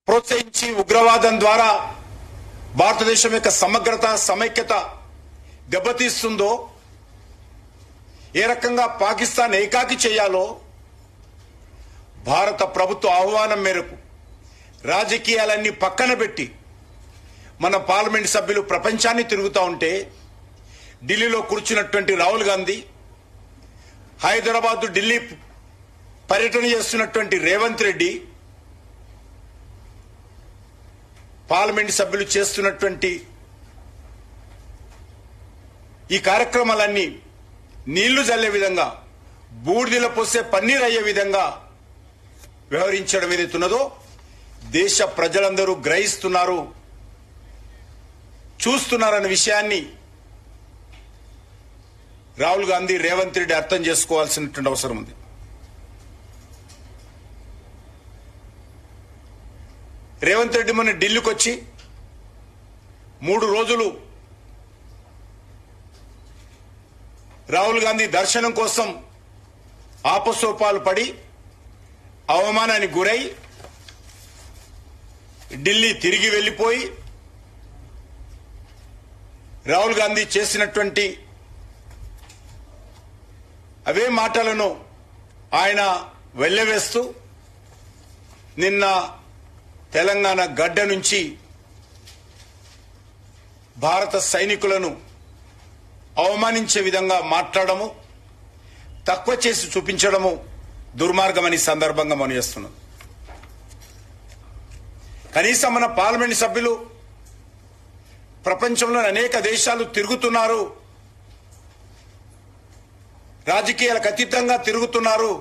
ప్రోత్సహించి ఉగ్రవాదం ద్వారా భారతదేశం యొక్క సమగ్రత సమైక్యత దెబ్బతీస్తుందో, ఏ రకంగా పాకిస్తాన్ ఏకాకి చేయాలో భారత ప్రభుత్వ ఆహ్వానం మేరకు రాజకీయాలన్నీ పక్కన పెట్టి మన పార్లమెంట్ సభ్యులు ప్రపంచాన్ని తిరుగుతూ ఉంటే, ఢిల్లీలో కూర్చున్నటువంటి రాహుల్ గాంధీ, హైదరాబాద్ ఢిల్లీ పర్యటన చేస్తున్నటువంటి రేవంత్ రెడ్డి, పార్లమెంట్ సభ్యులు చేస్తున్నటువంటి ఈ కార్యక్రమాలన్నీ నీళ్లు జల్లే విధంగా, బూడిదల పోసే పన్నీర్ అయ్యే విధంగా వ్యవహరించడం ఏదైతున్నదో దేశ ప్రజలందరూ గ్రహిస్తున్నారు, చూస్తున్నారన్న విషయాన్ని రాహుల్ గాంధీ, రేవంత్ రెడ్డి అర్థం చేసుకోవాల్సినటువంటి అవసరం ఉంది. రేవంత్ రెడ్డి మొన్న ఢిల్లీకి వచ్చి 3 రోజులు రాహుల్ గాంధీ దర్శనం కోసం ఆపసోపాలు పడి అవమానానికి గురై ఢిల్లీ తిరిగి వెళ్లిపోయి రాహుల్ గాంధీ చేసినటువంటి అవే మాటలను ఆయన వెళ్లవేస్తూ నిన్న తెలంగాణ గడ్డ నుంచి భారత సైనికులను అవమానించే విధంగా మాట్లాడము, తక్కువ చేసి చూపించడము దుర్మార్గమని సందర్భంగా మనం చేస్తున్నాం. కనీసం మన పార్లమెంట్ సభ్యులు ప్రపంచంలోని అనేక దేశాలు తిరుగుతున్నారు, రాజకీయాలకు అతీతంగా తిరుగుతున్నారు,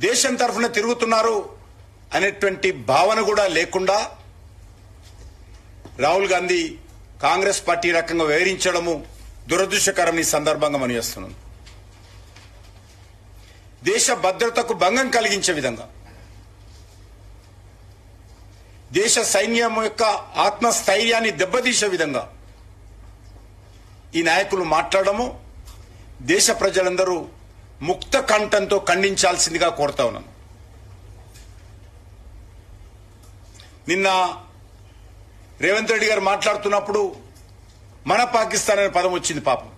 దేశం తరఫున తిరుగుతున్నారు అనేటువంటి భావన కూడా లేకుండా రాహుల్ గాంధీ కాంగ్రెస్ పార్టీ రకంగా వ్యవహరించడము దురదృష్టకరం ఈ సందర్భంగా మనం చేస్తున్నాం. దేశ భద్రతకు భంగం కలిగించే విధంగా, దేశ సైన్యం యొక్క ఆత్మస్థైర్యాన్ని దెబ్బతీసే విధంగా ఈ నాయకులు మాట్లాడము దేశ ప్రజలందరూ ముక్త కంఠంతో ఖండించాల్సిందిగా కోరుతా ఉన్నాను. నిన్న రేవంత్ రెడ్డి గారు మాట్లాడుతున్నప్పుడు మన పాకిస్తాన్ అనే పదం వచ్చింది. పాపం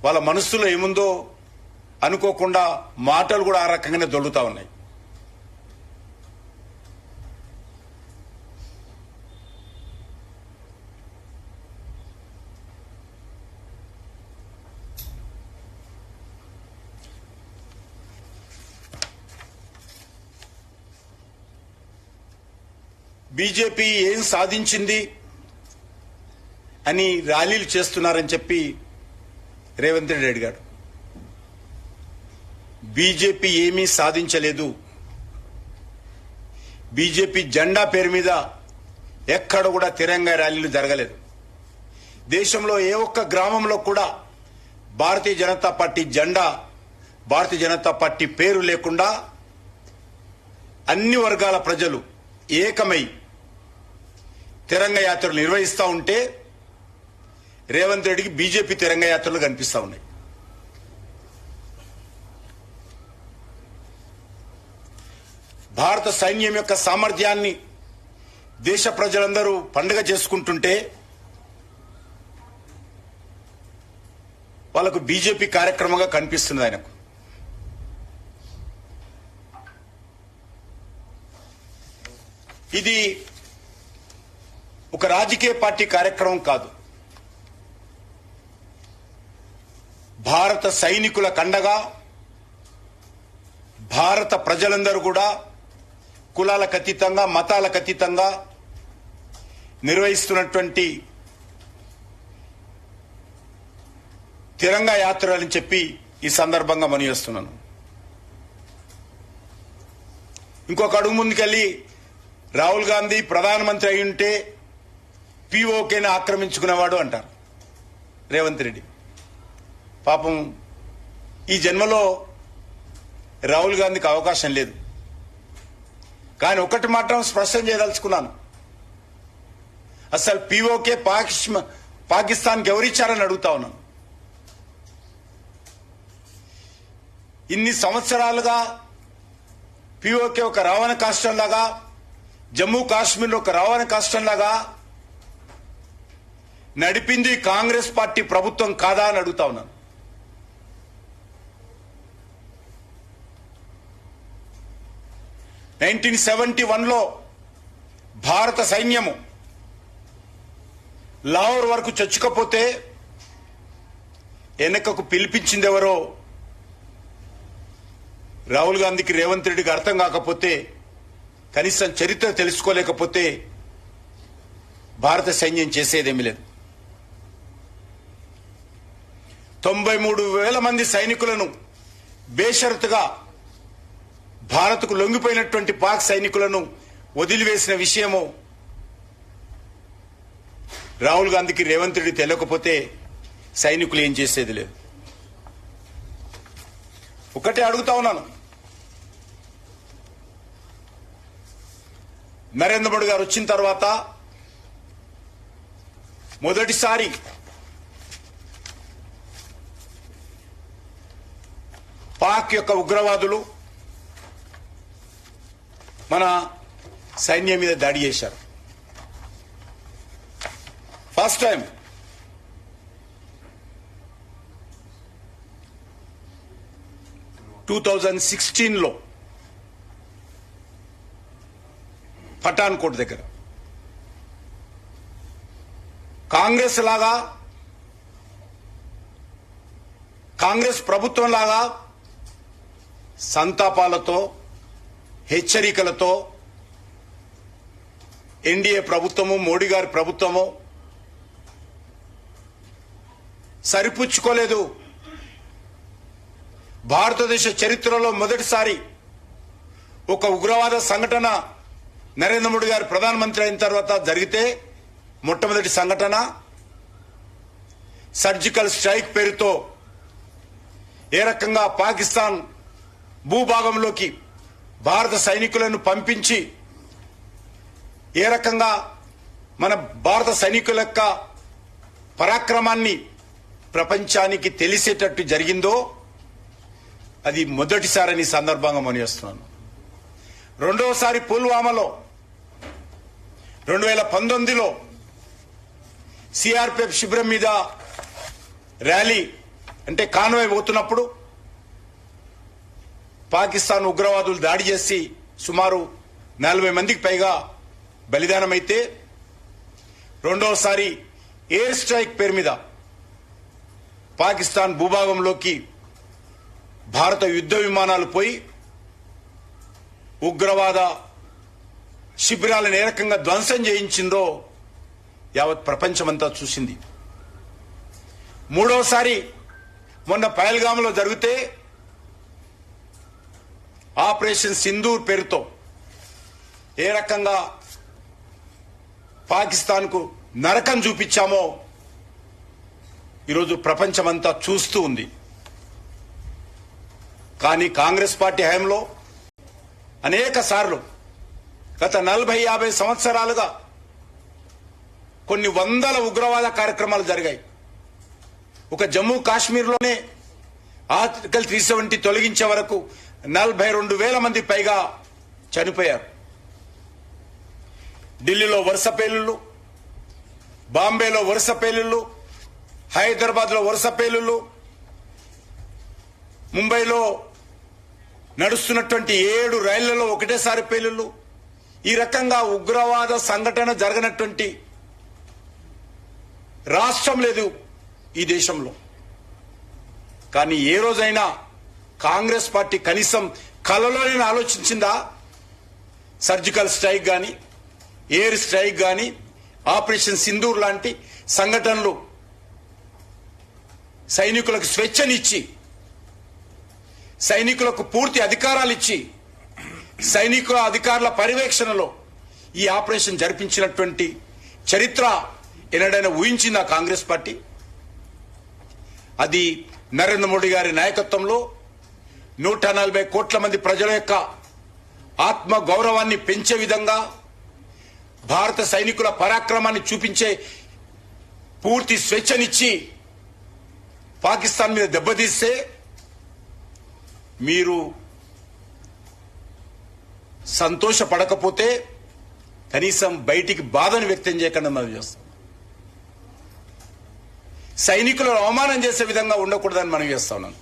వాళ్ళ మనస్సులో ఏముందో అనుకోకుండా మాటలు కూడా ఆ రకంగానే దొల్లుతా ఉన్నాయి. బీజేపీ ఏం సాధించింది అని ర్యాలీలు చేస్తున్నారని చెప్పి రేవంత్ రెడ్డి అడిగాడు. బీజేపీ ఏమీ సాధించలేదు. బీజేపీ జెండా పేరు మీద ఎక్కడ కూడా తిరంగా ర్యాలీలు జరగలేదు. దేశంలో ఏ ఒక్క గ్రామంలో కూడా భారతీయ జనతా పార్టీ జెండా, భారతీయ జనతా పార్టీ పేరు లేకుండా అన్ని వర్గాల ప్రజలు ఏకమై తిరంగ యాత్రలు నిర్వహిస్తూ ఉంటే రేవంత్ రెడ్డికి బీజేపీ తిరంగ యాత్రలు కనిపిస్తూ ఉన్నాయి. భారత సైన్యం యొక్క సామర్థ్యాన్ని దేశ ప్రజలందరూ పండుగ చేసుకుంటుంటే వాళ్ళకు బీజేపీ కార్యక్రమంగా కనిపిస్తుంది. ఆయనకు ఇది ఒక రాజకీయ పార్టీ కార్యక్రమం కాదు. భారత సైనికుల కండగా భారత ప్రజలందరూ కూడా కులాలకు అతీతంగా, మతాలకు అతీతంగా నిర్వహిస్తున్నటువంటి తిరంగా యాత్రలని చెప్పి ఈ సందర్భంగా మనం చేస్తున్నాను. ఇంకొక అడుగు ముందుకెళ్లి రాహుల్ గాంధీ ప్రధానమంత్రి అయి ఉంటే పీఓకేని ఆక్రమించుకునేవాడు అంటారు రేవంత్ రెడ్డి. పాపం ఈ జన్మలో రాహుల్ గాంధీకి అవకాశం లేదు. కానీ ఒకటి మాత్రం స్పష్టం చేయదలుచుకున్నాను, అసలు పీఓకే పాకిస్తాన్కి ఎవరిచ్చారని అడుగుతా ఉన్నాను. ఇన్ని సంవత్సరాలుగా పిఓకే ఒక రావణ కాష్టం లాగా, జమ్మూ కాశ్మీర్ ఒక రావణ కాష్టం లాగా నడిపింది కాంగ్రెస్ పార్టీ ప్రభుత్వం కాదా అని అడుగుతా ఉన్నాను. లో భారత సైన్యము లాహోర్ వరకు చొచ్చుకపోతే వెనకకు పిలిపించింది ఎవరో రాహుల్ గాంధీకి రేవంత్ రెడ్డికి అర్థం కాకపోతే, కనీసం చరిత్ర తెలుసుకోలేకపోతే భారత సైన్యం చేసేదేమీ లేదు. 93,000 మంది సైనికులను బేషరతుగా భారత్కు లొంగిపోయినటువంటి పాక్ సైనికులను వదిలివేసిన విషయము రాహుల్ గాంధీకి రేవంత్ రెడ్డి తెలియకపోతే సైనికులు ఏం చేసేది లేదు. ఒకటే అడుగుతా ఉన్నాను, నరేంద్ర మోడీ గారు వచ్చిన తర్వాత మొదటిసారి పాక్ యొక్క ఉగ్రవాదులు మన సైన్యం మీద దాడి చేశారు. ఫస్ట్ టైం లో పఠాన్కోట్ దగ్గర కాంగ్రెస్ లాగా, కాంగ్రెస్ ప్రభుత్వం లాగా సంతాపాలతో, హెచ్చరికలతో ఎన్డీఏ ప్రభుత్వము, మోడీ గారి ప్రభుత్వము సరిపుచ్చుకోలేదు. భారతదేశ చరిత్రలో మొదటిసారి ఒక ఉగ్రవాద సంఘటన నరేంద్ర మోడీ గారు ప్రధానమంత్రి అయిన తర్వాత జరిగితే మొట్టమొదటి సంఘటన సర్జికల్ స్ట్రైక్ పేరుతో ఏ రకంగా పాకిస్తాన్ భూభాగంలోకి భారత సైనికులను పంపించి ఏ రకంగా మన భారత సైనికుల యొక్క పరాక్రమాన్ని ప్రపంచానికి తెలిసేటట్టు జరిగిందో అది మొదటిసారని సందర్భంగా మనిస్తున్నాను. రెండవసారి పుల్వామాలో 2019లో సిఆర్పిఎఫ్ శిబిరం మీద ర్యాలీ అంటే కాన్వాయ్ పోతున్నప్పుడు పాకిస్తాన్ ఉగ్రవాదులు దాడి చేసి సుమారు 40 మందికి పైగా బలిదానమైతే, రెండవసారి ఎయిర్ స్ట్రైక్ పేరు మీద పాకిస్తాన్ భూభాగంలోకి భారత యుద్ధ విమానాలు పోయి ఉగ్రవాద శిబిరాలను ఏ రకంగా ధ్వంసం చేయించిందో యావత్ ప్రపంచమంతా చూసింది. మూడవసారి మొన్న పహల్గామ్లో జరిగితే ఆపరేషన్ సింధూర్ పేరుతో ఏ రకంగా పాకిస్తాన్కు నరకం చూపించామో ఈరోజు ప్రపంచమంతా చూస్తూ ఉంది. కానీ కాంగ్రెస్ పార్టీ హయాంలో అనేక సార్లు గత 40-50 సంవత్సరాలుగా కొన్ని వందల ఉగ్రవాద కార్యక్రమాలు జరిగాయి. ఒక జమ్మూ కాశ్మీర్లోనే ఆర్టికల్ 370 తొలగించే వరకు 42,000 మంది పైగా చనిపోయారు. ఢిల్లీలో వరుస పేలుళ్లు, బాంబేలో వరుస పేలుళ్లు, హైదరాబాద్లో వరుస పేలుళ్లు, ముంబైలో నడుస్తున్నటువంటి 7 రైళ్లలో ఒకటేసారి పేలుళ్లు. ఈ రకంగా ఉగ్రవాద సంఘటన జరగనటువంటి రాష్ట్రం లేదు ఈ దేశంలో. కానీ ఏ రోజైనా కాంగ్రెస్ పార్టీ కనీసం కలలోనే ఆలోచించిందా? సర్జికల్ స్ట్రైక్ గాని, ఎయిర్ స్ట్రైక్ గాని, ఆపరేషన్ సింధూర్ లాంటి సంఘటనలు సైనికులకు స్వేచ్ఛనిచ్చి, సైనికులకు పూర్తి అధికారాలు ఇచ్చి, సైనికుల అధికారుల పర్యవేక్షణలో ఈ ఆపరేషన్ జరిపించినటువంటి చరిత్ర ఎన్నడైనా ఊహించిందా కాంగ్రెస్ పార్టీ? అది నరేంద్ర మోడీ గారి నాయకత్వంలో 140 కోట్ల మంది ప్రజల యొక్క ఆత్మ గౌరవాన్ని పెంచే విధంగా, భారత సైనికుల పరాక్రమాన్ని చూపించే పూర్తి స్వేచ్ఛనిచ్చి పాకిస్తాన్ మీద దెబ్బతీస్తే మీరు సంతోషపడకపోతే కనీసం బయటికి బాధను వ్యక్తం చేయకుండా మనం చేస్తాం. సైనికులను అవమానం చేసే విధంగా ఉండకూడదని మనం చేస్తా ఉన్నాం.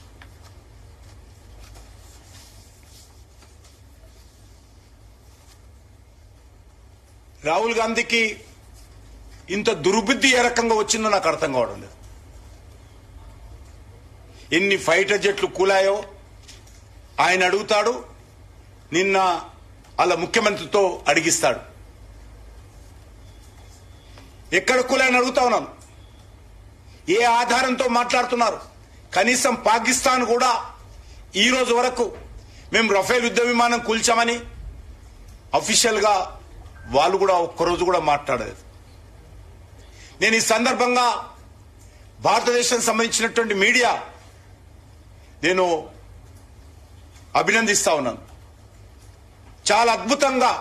రాహుల్ గాంధీకి ఇంత దుర్బుద్ధి ఏ రకంగా వచ్చిందో నాకు అర్థం కావడం లేదు. ఎన్ని ఫైటర్ జెట్లు కూలాయో ఆయన అడుగుతాడు, నిన్న అలా ముఖ్యమంత్రితో అడిగిస్తాడు. ఎక్కడ కూలాయని అడుగుతా ఉన్నాను. ఏ ఆధారంతో మాట్లాడుతున్నారు? కనీసం పాకిస్తాన్ కూడా ఈ రోజు వరకు మేము రఫేల్ యుద్ధ విమానం కూల్చామని అఫీషియల్ గా వాళ్ళు కూడా ఒక్కరోజు కూడా మాట్లాడలేదు. నేను ఈ సందర్భంగా భారతదేశానికి సంబంధించినటువంటి మీడియా నేను అభినందిస్తా ఉన్నాను. చాలా అద్భుతంగా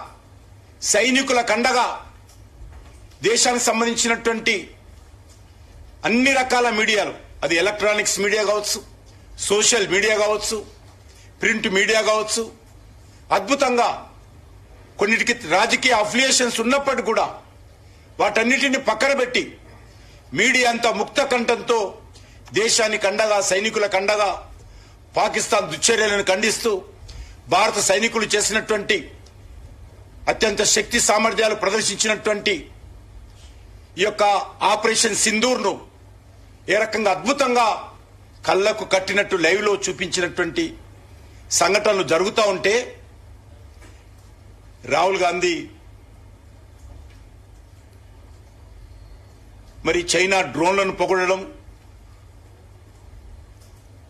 సైనికుల కండగా దేశానికి సంబంధించినటువంటి అన్ని రకాల మీడియాలు, అది ఎలక్ట్రానిక్స్ మీడియా కావచ్చు, సోషల్ మీడియా కావచ్చు, ప్రింట్ మీడియా కావచ్చు, అద్భుతంగా కొన్నిటికి రాజకీయ అఫిలియేషన్స్ ఉన్నప్పటికీ కూడా వాటన్నిటిని పక్కన పెట్టి మీడియా అంతా ముక్త కంఠంతో దేశానికి అండగా, సైనికులకు అండగా, పాకిస్తాన్ దుశ్చర్యలను ఖండిస్తూ భారత సైనికులు చేసినటువంటి అత్యంత శక్తి సామర్థ్యాలు ప్రదర్శించినటువంటి ఈ యొక్క ఆపరేషన్ సింధూర్ను ఏ రకంగా అద్భుతంగా కళ్లకు కట్టినట్టు లైవ్ లో చూపించినటువంటి సంఘటనలు జరుగుతూ ఉంటే రాహుల్ గాంధీ మరి చైనా డ్రోన్లను పొగడడం,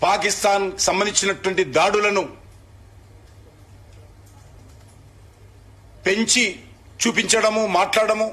పాకిస్తాన్ సంబంధించినటువంటి దాడులను పెంచి చూపించడము, మాట్లాడము,